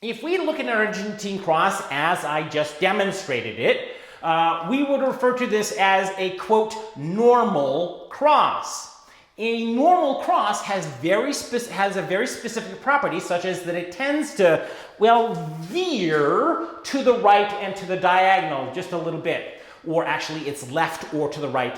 If we look at an Argentine cross as I just demonstrated it, we would refer to this as a, quote, normal cross. A normal cross has a very specific property, such as that it tends to, well, veer to the right and to the diagonal just a little bit. Or actually it's left or to the right,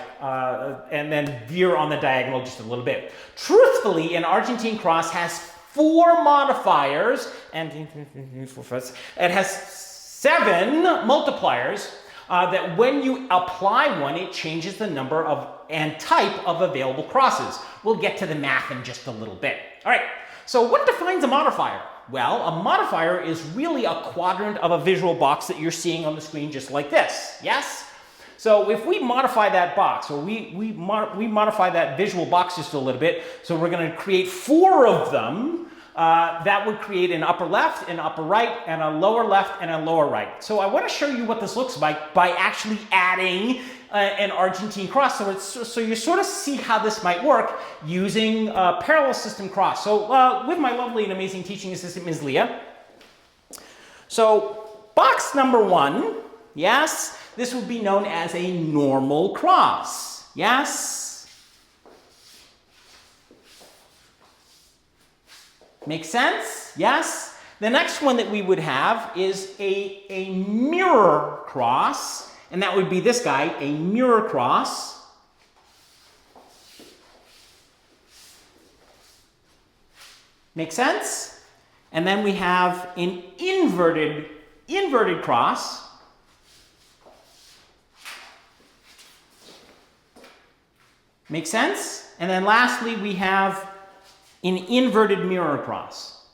and then veer on the diagonal just a little bit. Truthfully, an Argentine cross has 4 modifiers, and it has 7 multipliers, that when you apply one, it changes the number of and type of available crosses. We'll get to the math in just a little bit. All right, so what defines a modifier? Well, a modifier is really a quadrant of a visual box that you're seeing on the screen just like this, yes? So if we modify that box, or we modify that visual box just a little bit, so we're going to create 4 of them, that would create an upper left, an upper right, and a lower left, and a lower right. So I want to show you what this looks like by actually adding an Argentine cross, so you sort of see how this might work using a parallel system cross. So with my lovely and amazing teaching assistant, Ms. Leah. So box number 1, yes, this would be known as a normal cross, yes? Make sense? Yes? The next one that we would have is a mirror cross, and that would be this guy, a mirror cross. Make sense? And then we have an inverted cross. Make sense? And then lastly, we have an inverted mirror cross.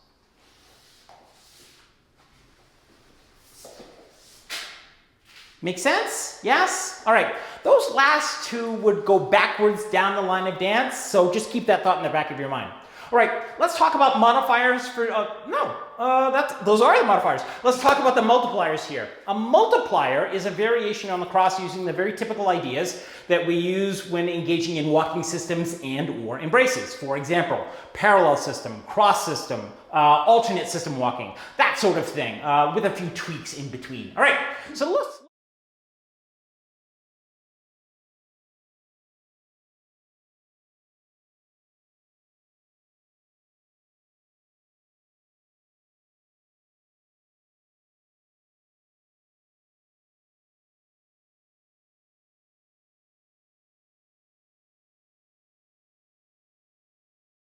Make sense? Yes? All right. Those last 2 would go backwards down the line of dance, so just keep that thought in the back of your mind. All right, let's talk about modifiers for, those are the modifiers. Let's talk about the multipliers here. A multiplier is a variation on the cross using the very typical ideas that we use when engaging in walking systems and or embraces. For example, parallel system, cross system, alternate system walking, that sort of thing, with a few tweaks in between. All right, so let's